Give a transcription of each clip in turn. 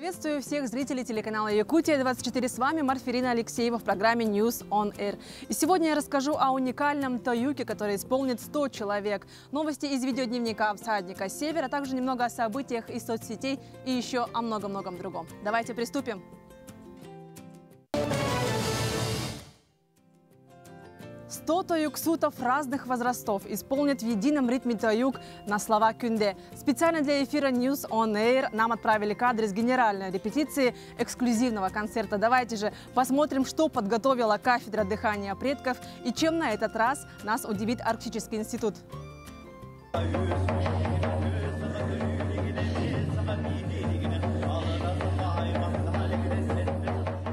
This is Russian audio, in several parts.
Приветствую всех зрителей телеканала Якутия-24. С вами Марфирина Алексеева в программе News on Air. И сегодня я расскажу о уникальном Таюке, который исполнит 100 человек. Новости из видеодневника всадника Севера, а также немного о событиях из соцсетей и еще о многом-многом другом. Давайте приступим. 100 таюксутов разных возрастов исполнят в едином ритме таюк на слова кюнде. Специально для эфира News on Air нам отправили кадры с генеральной репетиции эксклюзивного концерта. Давайте же посмотрим, что подготовила кафедра дыхания предков и чем на этот раз нас удивит Арктический институт.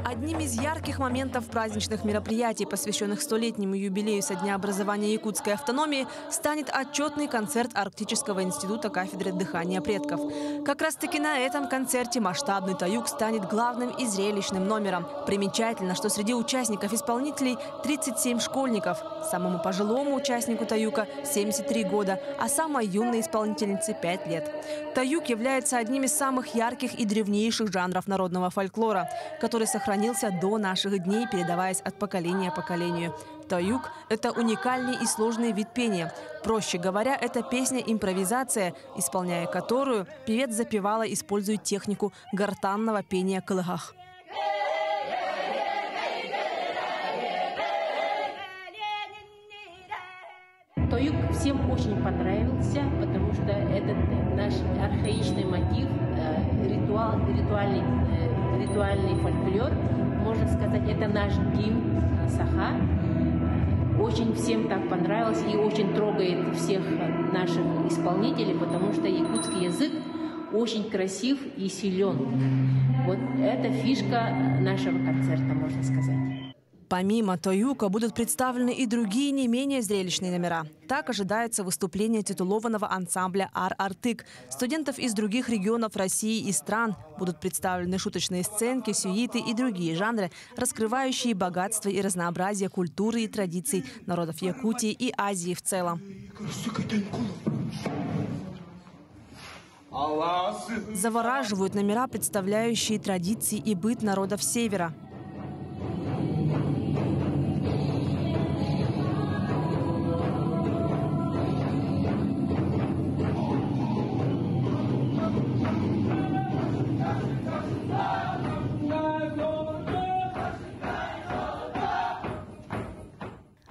Одним из ярких моментов праздничных мероприятий, посвященных 100-летнему юбилею со дня образования якутской автономии, станет отчетный концерт Арктического института кафедры дыхания предков. Как раз-таки на этом концерте масштабный таюк станет главным и зрелищным номером. Примечательно, что среди участников-исполнителей 37 школьников. Самому пожилому участнику таюка 73 года, а самой юной исполнительнице 5 лет. Таюк является одним из самых ярких и древнейших жанров народного фольклора, который сохранился до наших дней, передаваясь от поколения к поколению. Таюк – это уникальный и сложный вид пения. Проще говоря, это песня-импровизация, исполняя которую певец запевала, используя технику гортанного пения кылыгах. Таюк всем очень понравился, потому что этот наш архаичный мотив, ритуальный фольклор, можно сказать, это наш гимн Саха. Очень всем так понравился и очень трогает всех наших исполнителей, потому что якутский язык очень красив и силен. Вот это фишка нашего концерта, можно сказать. Помимо таюка будут представлены и другие не менее зрелищные номера. Так ожидается выступление титулованного ансамбля «Ар-Артык». Студентов из других регионов России и стран будут представлены шуточные сценки, сюиты и другие жанры, раскрывающие богатство и разнообразие культуры и традиций народов Якутии и Азии в целом. Завораживают номера, представляющие традиции и быт народов Севера.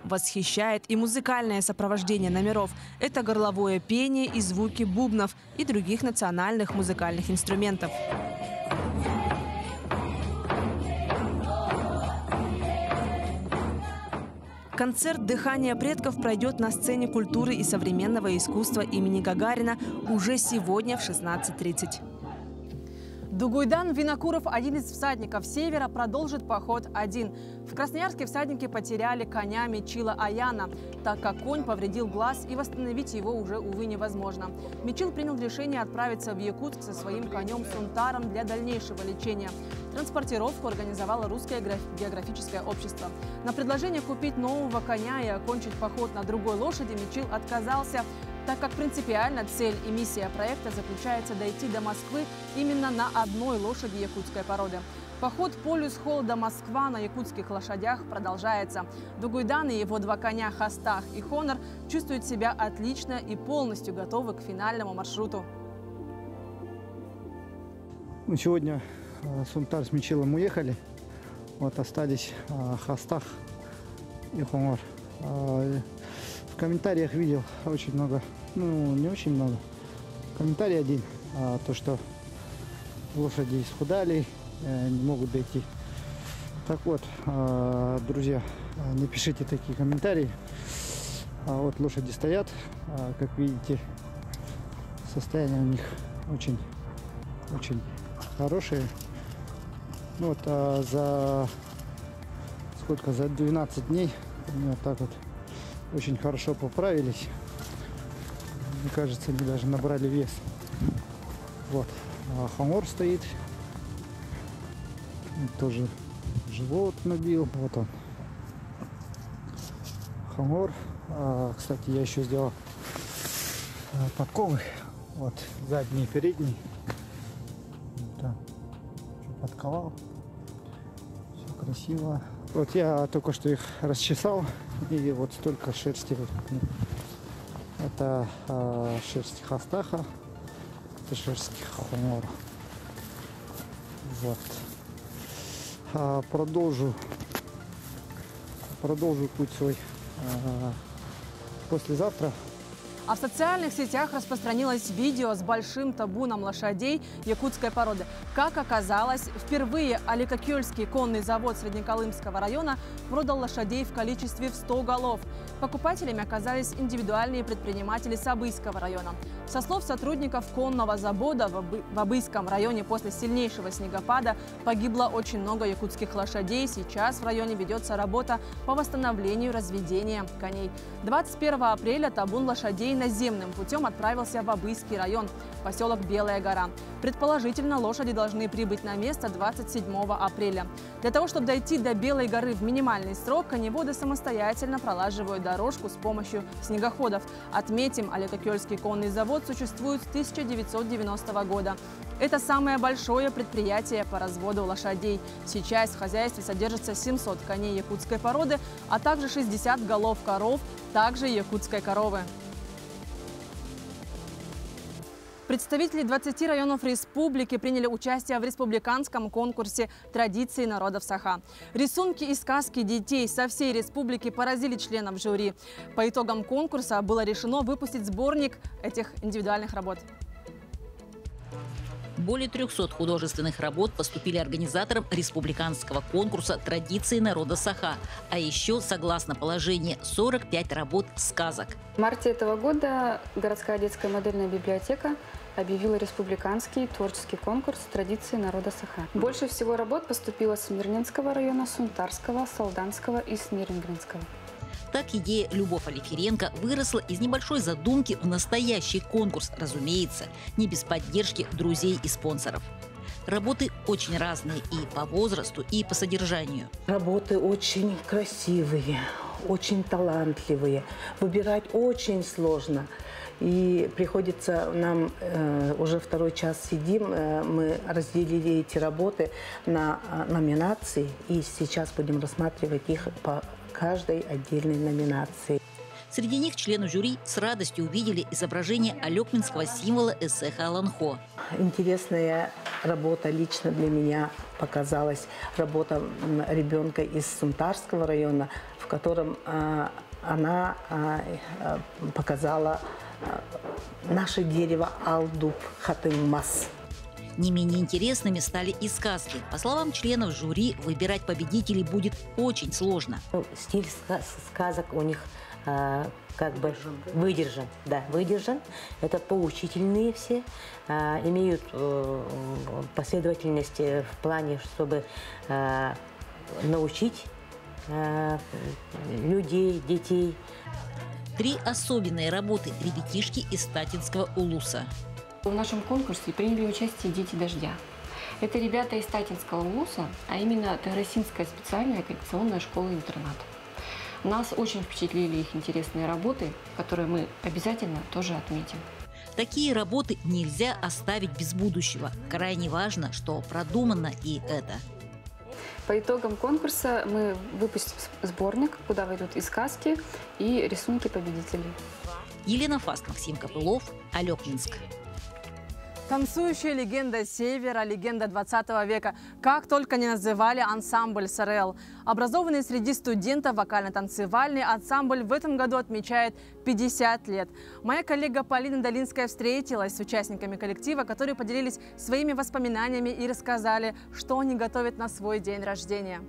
Восхищает и музыкальное сопровождение номеров. Это горловое пение и звуки бубнов и других национальных музыкальных инструментов. Концерт «Дыхание предков» пройдет на сцене культуры и современного искусства имени Гагарина уже сегодня в 16:30. Дугуйдан Винокуров, один из всадников Севера, продолжит поход один. В Красноярске всадники потеряли коня Мечила Аяна, так как конь повредил глаз, и восстановить его уже, увы, невозможно. Мечил принял решение отправиться в Якутск со своим конем Сунтаром для дальнейшего лечения. Транспортировку организовало Русское географическое общество. На предложение купить нового коня и окончить поход на другой лошади Мечил отказался, так как принципиально цель и миссия проекта заключается дойти до Москвы именно на одной лошади якутской породы. Поход «Полюс холода Москва» на якутских лошадях продолжается. Дугуйдан и его два коня Хастах и Хонор чувствуют себя отлично и полностью готовы к финальному маршруту. Сегодня Сунтар с Мечилом уехали. Вот остались Хастах и Хонор. В комментариях видел очень много, не очень много. Комментарий один, то, что лошади исхудали, не могут дойти. Так вот, друзья, не пишите такие комментарии. Вот лошади стоят, как видите, состояние у них очень хорошее. Вот, за 12 дней они вот так вот очень хорошо поправились. Мне кажется, они даже набрали вес. Вот. Хонор стоит. Он тоже живот набил. Вот он. Хонор. Кстати, я еще сделал подковы. Вот, задний и передний. Да. подковал. Все красиво. Вот я только что их расчесал, и вот столько шерсти. Это шерсть хастаха, это шерсть хомора. Вот. Продолжу путь свой послезавтра. А в социальных сетях распространилось видео с большим табуном лошадей якутской породы. Как оказалось, впервые Алекокёльский конный завод Среднеколымского района продал лошадей в количестве в 100 голов. Покупателями оказались индивидуальные предприниматели Сабыйского района. Со слов сотрудников конного завода, в Абыйском районе после сильнейшего снегопада погибло очень много якутских лошадей. Сейчас в районе ведется работа по восстановлению разведения коней. 21 апреля табун лошадей наземным путем отправился в Абыйский район, поселок Белая гора. Предположительно, лошади должны прибыть на место 27 апреля. Для того, чтобы дойти до Белой горы в минимальный срок, коневоды самостоятельно пролаживают дорожку с помощью снегоходов. Отметим, Алекокёльский конный завод существует с 1990 года. Это самое большое предприятие по разводу лошадей. Сейчас в хозяйстве содержится 700 коней якутской породы, а также 60 голов коров, также якутской коровы. Представители 20 районов республики приняли участие в республиканском конкурсе «Традиции народов Саха». Рисунки и сказки детей со всей республики поразили членов жюри. По итогам конкурса было решено выпустить сборник этих индивидуальных работ. Более 300 художественных работ поступили организаторам республиканского конкурса «Традиции народа Саха». А еще, согласно положению, 45 работ сказок. В марте этого года городская детская модельная библиотека объявила республиканский творческий конкурс «Традиции народа Саха». Больше всего работ поступило с Смирненского района, Сунтарского, Салданского и Смирнгринского. Так идея Любовь Алиференко выросла из небольшой задумки в настоящий конкурс, разумеется, не без поддержки друзей и спонсоров. Работы очень разные и по возрасту, и по содержанию. Работы очень красивые, очень талантливые. Выбирать очень сложно. И приходится нам, уже второй час сидим, мы разделили эти работы на номинации. И сейчас будем рассматривать их по каждой отдельной номинации. Среди них члены жюри с радостью увидели изображение алекминского символа Эсеха Аланхо. Интересная работа лично для меня показалась. Работа ребенка из Сунтарского района, в котором она показала наше дерево Алдуб Хатынмас. Не менее интересными стали и сказки. По словам членов жюри, выбирать победителей будет очень сложно. Стиль сказок у них как бы выдержан. Да, выдержан. Это поучительные все, имеют последовательность в плане, чтобы научить людей, детей. 3 особенные работы ребятишки из Татинского улуса. В нашем конкурсе приняли участие дети дождя. Это ребята из Татинского улуса, а именно Таграсинская специальная коррекционная школа-интернат. Нас очень впечатлили их интересные работы, которые мы обязательно тоже отметим. Такие работы нельзя оставить без будущего. Крайне важно, что продумано и это. По итогам конкурса мы выпустим сборник, куда войдут и сказки, и рисунки победителей. Елена Фаст, Максим Копылов, Алекминск. Танцующая легенда Севера, легенда 20 века. Как только не называли ансамбль СРЛ. Образованный среди студентов вокально-танцевальный ансамбль в этом году отмечает 50 лет. Моя коллега Полина Долинская встретилась с участниками коллектива, которые поделились своими воспоминаниями и рассказали, что они готовят на свой день рождения.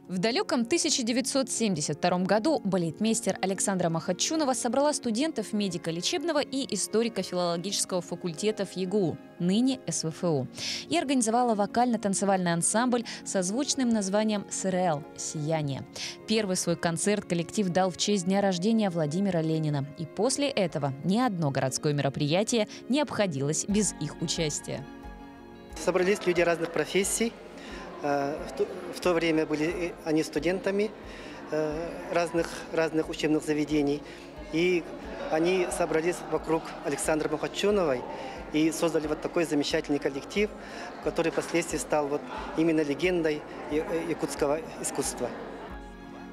В далеком 1972 году балетмейстер Александра Махачунова собрала студентов медико-лечебного и историко-филологического факультетов ЕГУ, ныне СВФУ, и организовала вокально-танцевальный ансамбль со звучным названием «СРЛ» – «Сияние». Первый свой концерт коллектив дал в честь дня рождения Владимира Ленина. И после этого ни одно городское мероприятие не обходилось без их участия. Собрались люди разных профессий. В то время были они студентами разных учебных заведений. И они собрались вокруг Александры Махачуновой и создали вот такой замечательный коллектив, который впоследствии стал вот именно легендой якутского искусства.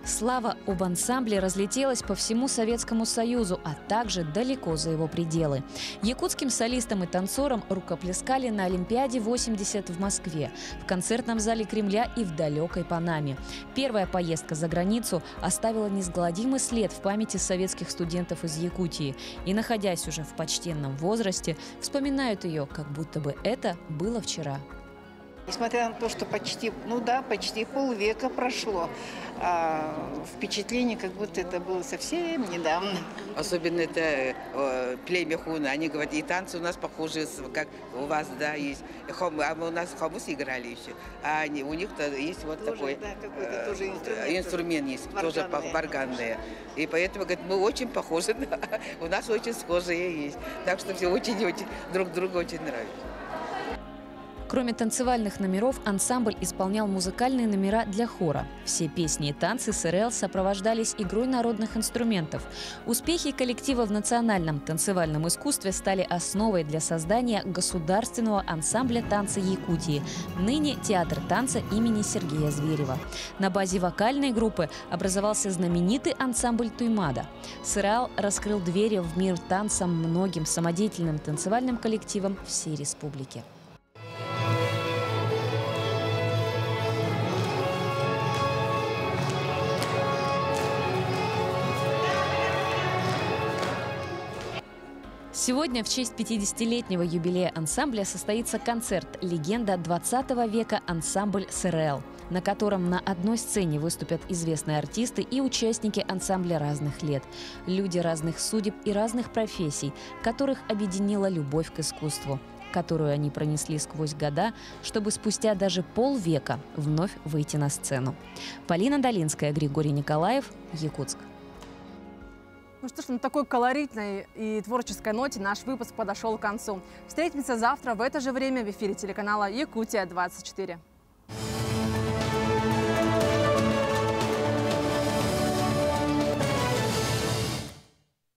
Слава об ансамбле разлетелась по всему Советскому Союзу, а также далеко за его пределы. Якутским солистам и танцорам рукоплескали на Олимпиаде 80 в Москве, в концертном зале Кремля и в далекой Панаме. Первая поездка за границу оставила несгладимый след в памяти советских студентов из Якутии. И, находясь уже в почтенном возрасте, вспоминают ее, как будто бы это было вчера. Несмотря на то, что почти полвека прошло, впечатление, как будто это было совсем недавно. Особенно это племя хуна. Они говорят, и танцы у нас похожи, как у вас, да, есть. А мы у нас хомус играли еще. А у них-то есть вот тоже, такой да, тоже инструмент есть, тоже барганный. И поэтому, говорят, мы очень похожи, да, у нас очень схожие есть. Так что все очень-очень друг другу очень нравится. Кроме танцевальных номеров, ансамбль исполнял музыкальные номера для хора. Все песни и танцы СРЛ сопровождались игрой народных инструментов. Успехи коллектива в национальном танцевальном искусстве стали основой для создания государственного ансамбля танца Якутии, ныне театр танца имени Сергея Зверева. На базе вокальной группы образовался знаменитый ансамбль Туймада. СРЛ раскрыл двери в мир танца многим самодеятельным танцевальным коллективам всей республики. Сегодня в честь 50-летнего юбилея ансамбля состоится концерт «Легенда 20 века. Ансамбль СРЛ», на котором на одной сцене выступят известные артисты и участники ансамбля разных лет, люди разных судеб и разных профессий, которых объединила любовь к искусству, которую они пронесли сквозь года, чтобы спустя даже полвека вновь выйти на сцену. Полина Долинская, Григорий Николаев, Якутск. Ну что ж, на такой колоритной и творческой ноте наш выпуск подошел к концу. Встретимся завтра в это же время в эфире телеканала «Якутия-24».